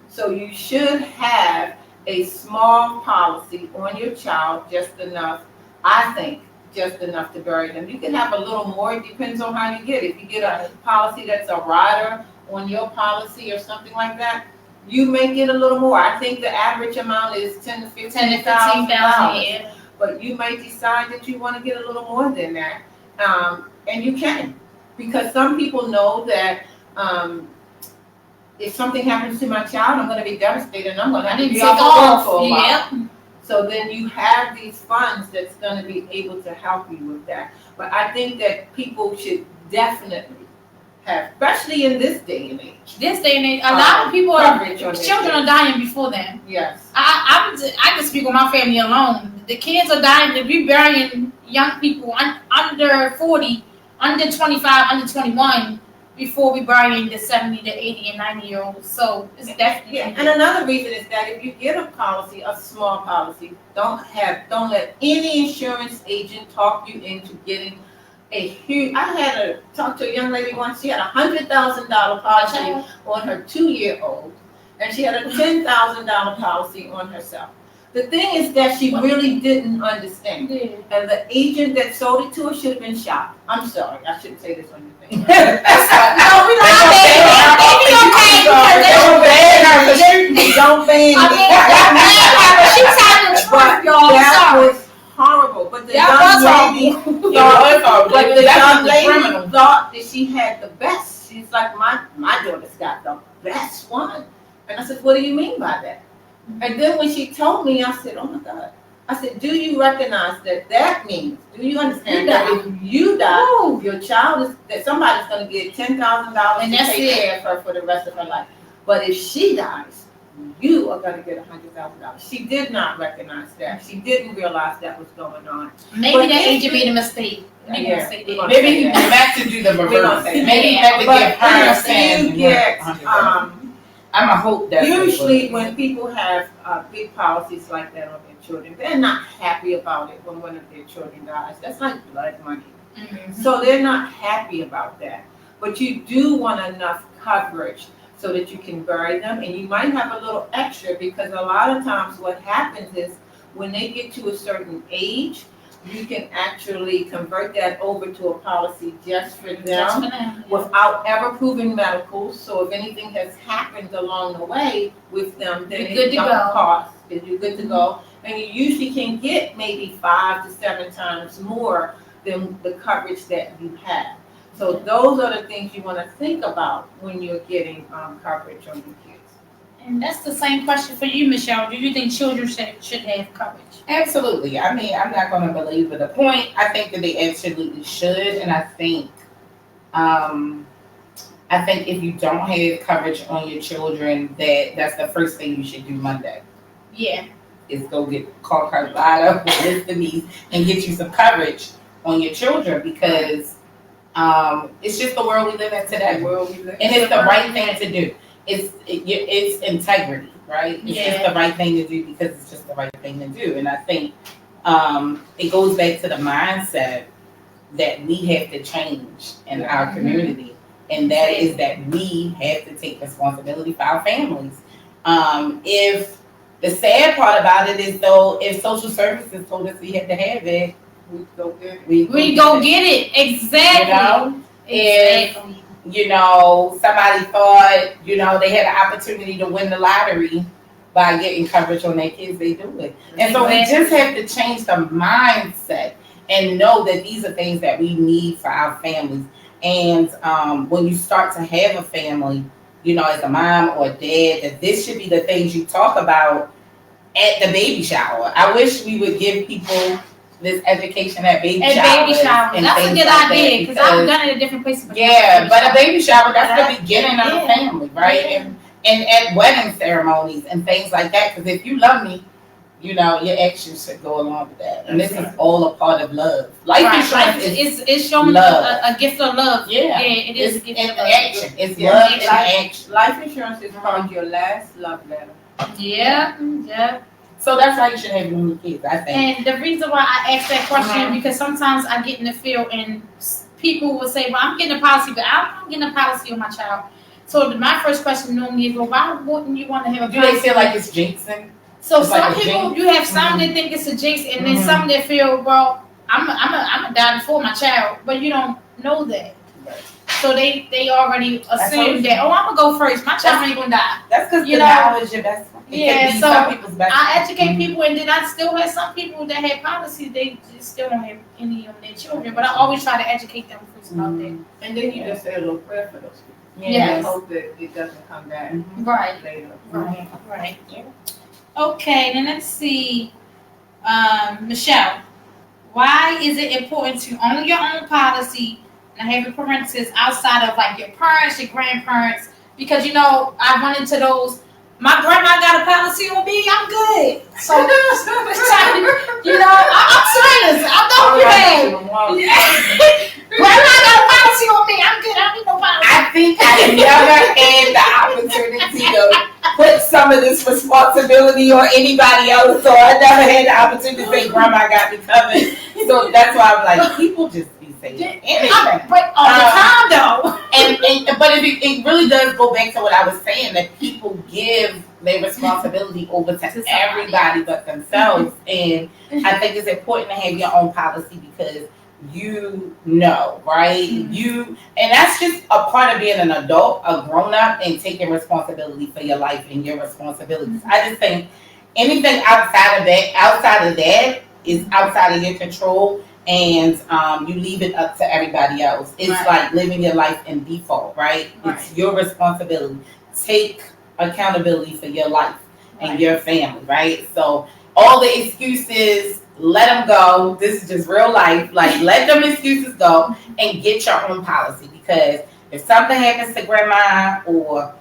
So you should have a small policy on your child, just enough, I think, just enough to bury them. You can have a little more, it depends on how you get it. If you get a policy that's a rider on your policy or something like that, you may get a little more. I think the average amount is $10,000 to $15,000. But you may decide that you want to get a little more than that. And you can. Because some people know that if something happens to my child, I'm going to be devastated and I'm going to have to be off for a while. So then you have these funds that's going to be able to help you with that. But I think that people should definitely have, especially in this day and age. A lot of people children are dying before them. Yes. I can speak on my family alone. The kids are dying. We're burying young people under 40, under 25, under 21 before we bury the 70 to 80 and 90-year-olds. So it's definitely. And another reason is that if you get a policy, a small policy, don't let any insurance agent talk you into getting a huge. I had to talk to a young lady once. She had $100,000 policy on her 2-year-old, and she had a $10,000 policy on herself. The thing is that she really didn't understand. Yeah. And the agent that sold it to her should have been shot. I'm sorry, I shouldn't say this on your thing. No, we not bad. Maybe okay because they Don't were ban her for bad. shooting me. Don't ban I mean, that man, she was having a truck, y'all. That Sorry. was horrible. But the That was young lady, But the young lady criminal. thought that she had the best. She's like, my daughter's got the best one. And I said, what do you mean by that? And then when she told me, I said, oh my God. I said, do you recognize that means, do you understand that if you die, your child is, that somebody's going to get $10,000 And to that's take care of her for the rest of her life. But if she dies, you are going to get $100,000. She did not recognize that. She didn't realize that was going on. Maybe But that if agent you- made a mistake. Yeah, we're gonna Maybe say he that. meant to do the reverse. say that. Maybe he meant to But give her if 10 you and get, her 100. I'm a hope that usually when people have big policies like that on their children, they're not happy about it when one of their children dies. That's like blood money. Mm-hmm. So they're not happy about that. But you do want enough coverage so that you can bury them, and you might have a little extra, because a lot of times what happens is when they get to a certain age, you can actually convert that over to a policy just for them without ever proving medicals. So if anything has happened along the way with them, then You're it good to don't go. cost. You're good to go. And you usually can get maybe 5 to 7 times more than the coverage that you have. So those are the things you want to think about when you're getting coverage on your kids. And that's the same question for you, Michelle. Do you think children should have coverage? Absolutely. I mean, I'm not going to belabor the point. I think that they absolutely should, and I think if you don't have coverage on your children, that's the first thing you should do Monday. Yeah. Is go call Carlotta or Denise and get you some coverage on your children, because it's just the world we live in today. And it's the right thing to do. It's integrity, right? It's just the right thing to do because it's just the right thing to do. And I think it goes back to the mindset that we have to change in our community. And that is that we have to take responsibility for our families. If the sad part about it is, though, if social services told us we had to have it, we go get it. We go get it. Exactly. If somebody thought, they had an opportunity to win the lottery by getting coverage on their kids, they do it. And so we just have to change the mindset and know that these are things that we need for our families. And when you start to have a family, as a mom or dad, that this should be the things you talk about at the baby shower. I wish we would give people this education at baby showers. That's a good idea, because I've done it at different places. But a baby shower, that's the beginning of the family, right? Yeah. And at wedding ceremonies and things like that, because if you love me, your actions should go along with that. And this is all a part of love. Life insurance is showing a gift of love. Yeah, it is a gift of love. Action. It's love in action. Life insurance is called your last love letter. Yeah. So that's how you should have your kids, I think. And the reason why I asked that question, because sometimes I get in the field and people will say, well, I'm getting a policy, but I'm not getting a policy on my child. So my first question normally is, well, why wouldn't you want to have a policy? Do they feel like it's jinxing? So some people, you have some that think it's a jinx, and then some that feel, well, I'm a die before my child, but you don't know that. So they already assume that, I'm gonna go first. My child ain't gonna die. That's because the knowledge is your best friend. So I educate people, and then I still have some people that have policies. They just still don't have any of their children, but I always try to educate them first about that. And then you just say a little prayer for those people. Yes. Hope that it doesn't come back later. Right. Okay, then let's see. Michelle, why is it important to own your own policy and have parentheses outside of like your parents, your grandparents? Because I run into those. My grandma got a policy on me. I'm good. So I'm serious. I know you have. Grandma got a policy on me. I'm good. I don't need no policy. I think I never had the opportunity to put some of this responsibility on anybody else. So I never had the opportunity to say, Grandma got me covered. So that's why I'm like, people just be saying anything. But all the time, though. But it really does go back to what I was saying, that people give their responsibility over to everybody but themselves. And I think it's important to have your own policy because you know, right? And that's just a part of being an adult, a grown up, and taking responsibility for your life and your responsibilities. I just think anything outside of that is outside of your control, and you leave it up to everybody else. It's like living your life in default, right? It's your responsibility. Take accountability for your life and your family, right? So all the excuses, let them go. This is just real life. Like, let them excuses go and get your own policy, because if something happens to grandma, or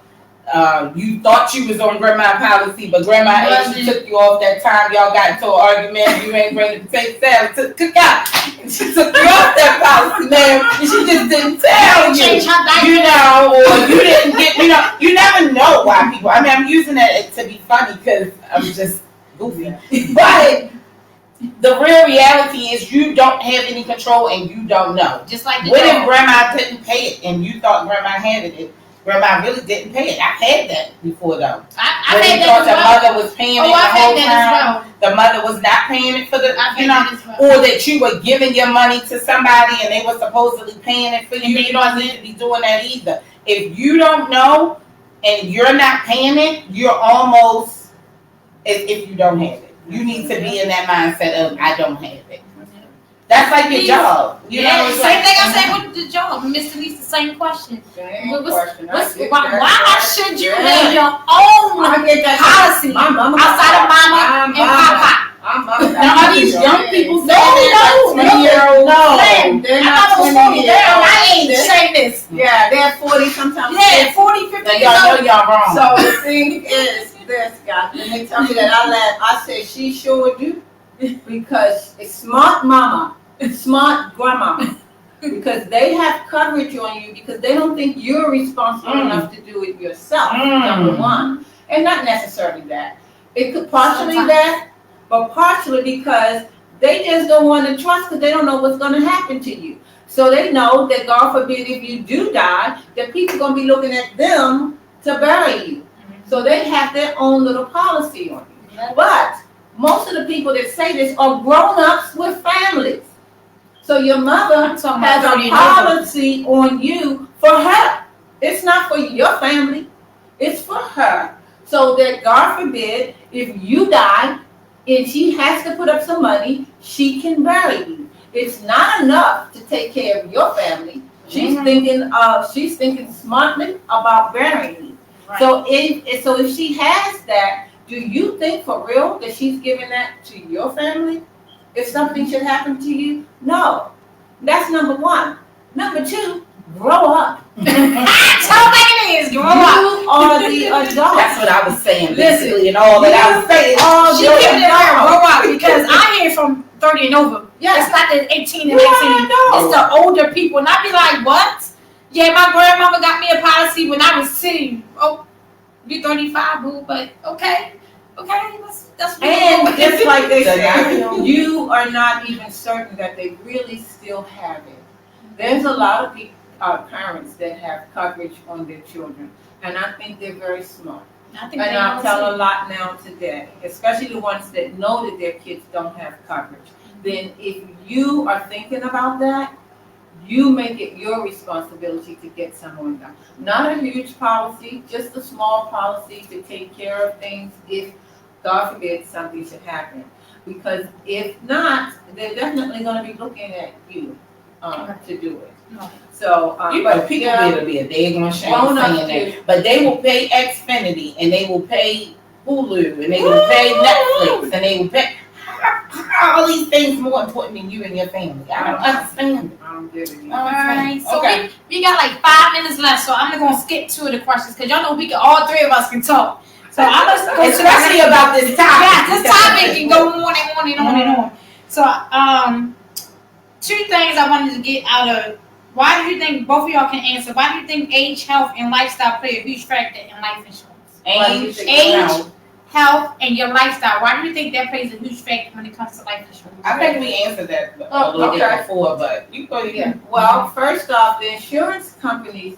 you thought you was on grandma policy, but grandma actually took you off that time y'all got into an argument, you ain't bring the potato salad to cook out, and she took you off that policy, man, and she just didn't tell you, you know, or you didn't get, you know, you never know why people, I mean, I'm using that to be funny because I'm just goofy, but the real reality is you don't have any control and you don't know. Just like what if grandma didn't pay it and you thought grandma handed it? Grandma really didn't pay it. I've had that before though. I when you thought the mother was paying it the whole time. The mother was not paying it for the, you know, or that you were giving your money to somebody and they were supposedly paying it for you. You don't need to be doing that either. If you don't know and you're not paying it, you're almost as if you don't have it. You need to be in that mindset of I don't have it. That's like your job. You know, same thing I say with the job. Mr. Denise, the same question. Why should you have your own policy outside of mama and papa? Now are these young people saying that? No. They're not 20 years old. I ain't saying this. Yeah, they're 40 sometimes. Yeah, 40, 50 years old. Y'all know y'all wrong. So the thing is this, guys. When they tell me that, I laugh. I say she sure do, because it's smart mama. Smart grandma, because they have coverage on you because they don't think you're responsible enough to do it yourself, number one. And not necessarily that. It could partially that, but partially because they just don't want to trust because they don't know what's going to happen to you. So they know that, God forbid, if you do die, that people are going to be looking at them to bury you. So they have their own little policy on you. But most of the people that say this are grown-ups with families. So your mother has a policy on you for her. It's not for your family. It's for her. So that, God forbid, if you die and she has to put up some money, she can bury you. It's not enough to take care of your family. She's thinking smartly about burying you. Right. So if she has that, do you think for real that she's giving that to your family? If something should happen to you? No. That's number one. Number two, grow up. That's how it is. Grow up. You are the adult. That's what I was saying, basically, and all that I was saying. She giving it her grow up, because I hear from 30 and over. Yeah. It's not the 18 and 19. It's the older people. And I be like, what? Yeah, my grandmama got me a policy when I was sitting. Oh, you're 35, boo, but okay. Okay, that's and just like they said, you are not even certain that they really still have it. There's a lot of people, parents that have coverage on their children, and I think they're very smart. And I'll tell a lot now today, especially the ones that know that their kids don't have coverage. Then if you are thinking about that, you make it your responsibility to get someone done. Not a huge policy, just a small policy to take care of things if, God forbid, something should happen. Because if not, they're definitely going to be looking at you to do it. So, but people will be a daggone shame saying that. But they will pay Xfinity, and they will pay Hulu, and they will pay Netflix, and they will pay. How are all these things more important than you and your family? I don't understand it. I don't get it. All right. So we got like 5 minutes left, so I'm going to skip 2 of the questions because y'all know all 3 of us can talk. So I'm going to go especially about this topic. Yeah, this topic can go on and on and on and on. So 2 things I wanted to get out of. Why do you think, both of y'all can answer, why do you think age, health, and lifestyle play a huge factor in life insurance? Age, health, and your lifestyle. Why do you think that plays a huge factor when it comes to life insurance? I think we answered that a little bit before, but you go ahead. Yeah. Well, first off, the insurance companies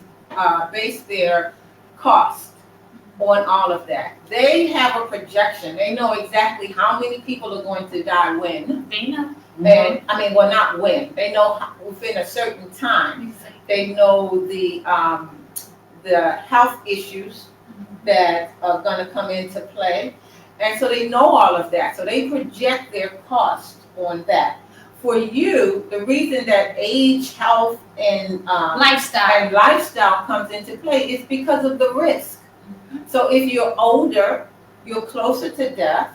base their cost on all of that. They have a projection. They know exactly how many people are going to die when. They know. And I mean, well, not when. They know within a certain time. They know the health issues that are going to come into play, and so they know all of that. So they project their cost on that. For you, the reason that age, health, and lifestyle comes into play is because of the risk. So if you're older, you're closer to death,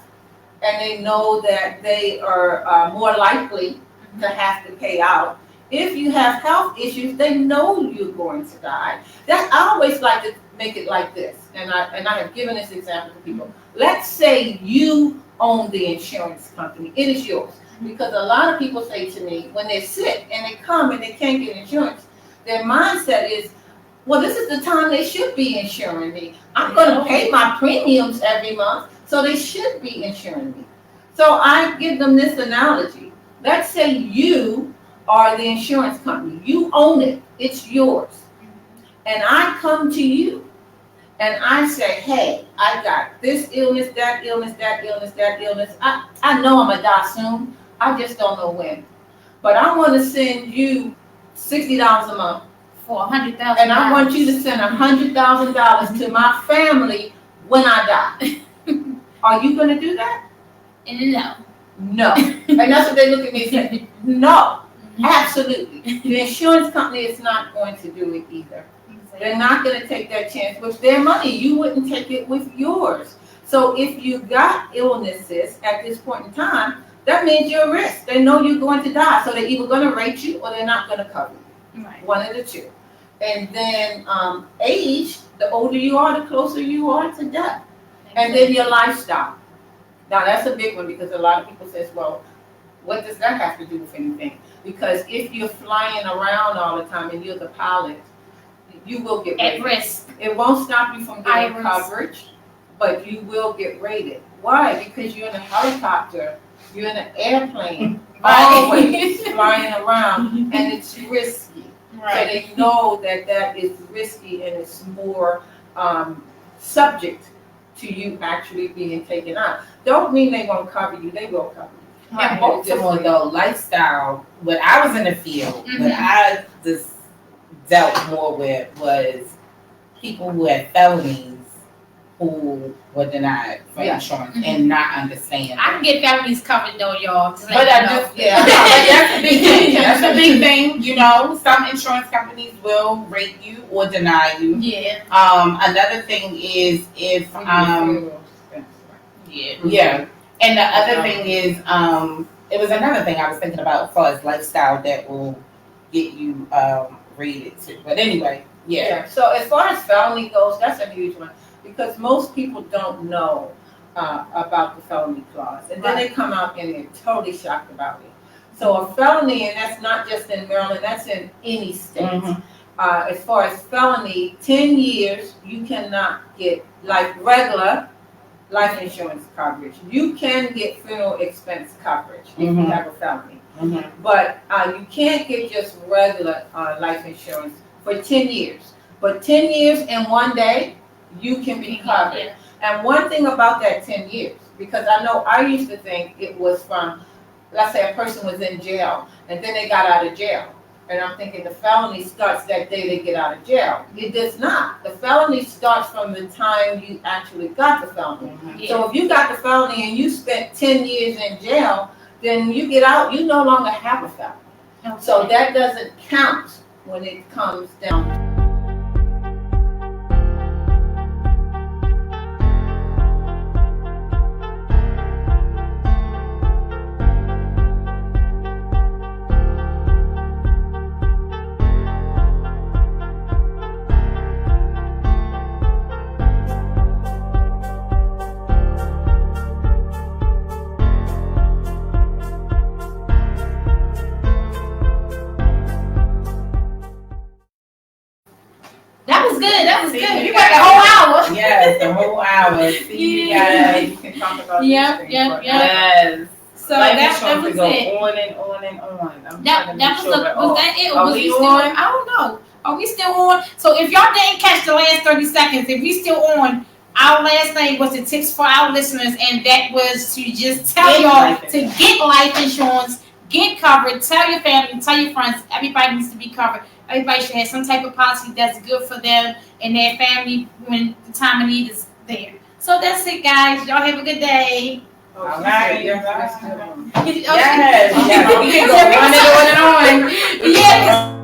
and they know that they are more likely to have to pay out. If you have health issues, they know you're going to die. That I always like to make it like this, and I have given this example to people. Let's say you own the insurance company. It is yours. Because a lot of people say to me, when they're sick and they come and they can't get insurance, their mindset is, well, this is the time they should be insuring me. I'm going to pay my premiums every month, so they should be insuring me. So I give them this analogy. Let's say you are the insurance company. You own it. It's yours. And I come to you and I say, hey, I got this illness, that illness, that illness, that illness. I know I'm going to die soon. I just don't know when. But I want to send you $60 a month. For $100,000. And I want you to send $100,000 to my family when I die. Are you going to do that? No. No. And that's what they look at me and say, no, absolutely. The insurance company is not going to do it either. They're not going to take that chance with their money. You wouldn't take it with yours. So if you got illnesses at this point in time, that means you're a risk. They know you're going to die. So they're either going to rate you or they're not going to cover you. Right. One of the two. And then age, the older you are, the closer you are to death. And then your lifestyle. Now that's a big one because a lot of people say, well, what does that have to do with anything? Because if you're flying around all the time and you're the pilot, you will get rated. At risk. It won't stop you from getting coverage, but you will get rated. Why? Because you're in a helicopter, you're in an airplane, always flying around, and it's risky. Right. So they know that that is risky and it's more subject to you actually being taken out. Don't mean they won't cover you, they will cover you. And ultimately, though, lifestyle, what I was in the field, what I just dealt more with was people who had felonies who were denied for insurance and not understand. I can get families covered though, y'all. But that's a big thing. That's a big thing. You know, some insurance companies will rate you or deny you. Yeah. Another thing is if yeah. And the other thing is it was another thing I was thinking about as far as lifestyle that will get you rated too. But anyway, yeah. So as far as felony goes, that's a huge one. Because most people don't know about the felony clause. And then they come out and they're totally shocked about it. So a felony, and that's not just in Maryland, that's in any state. As far as felony, 10 years, you cannot get like regular life insurance coverage. You can get funeral expense coverage if you have a felony. But you can't get just regular life insurance for 10 years. But 10 years and 1 day, you can be covered. Yeah. And one thing about that 10 years, because I know I used to think it was from, let's say a person was in jail and then they got out of jail. And I'm thinking the felony starts that day they get out of jail. It does not. The felony starts from the time you actually got the felony. So if you got the felony and you spent 10 years in jail, then you get out, you no longer have a felony. So that doesn't count when it comes down. Yes, the whole hour. See you guys. You can talk about Yes. So that was go it. On and on and on. That was that it? Was we still on? I don't know. Are we still on? So if y'all didn't catch the last 30 seconds, if we still on, our last thing was the tips for our listeners, and that was to just tell Get y'all life to get life insurance, get covered, tell your family, tell your friends, everybody needs to be covered. Everybody should have some type of policy that's good for them and their family when the time of need is there. So that's it, guys. Y'all have a good day. Oh, All she right. said yes, Miss Dillon. Yes, yes. We can go on and on and on. Yeah.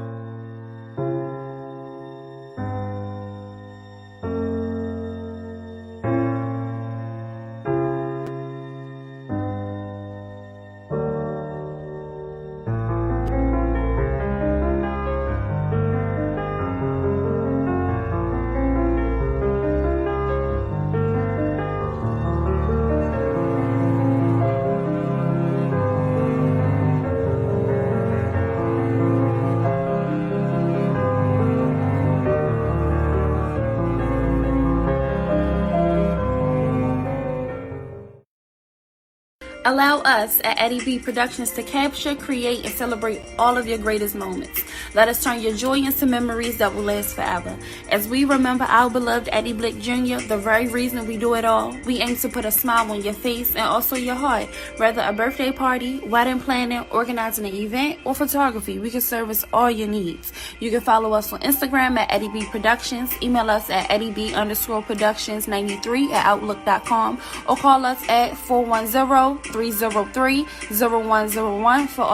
Allow us at Eddie B Productions to capture, create, and celebrate all of your greatest moments. Let us turn your joy into memories that will last forever. As we remember our beloved Eddie Blick Jr., the very reason we do it all, we aim to put a smile on your face and also your heart. Whether a birthday party, wedding planning, organizing an event, or photography, we can service all your needs. You can follow us on Instagram at Eddie B Productions, email us at eddieb_productions93@outlook.com, or call us at 410-303-0101 for all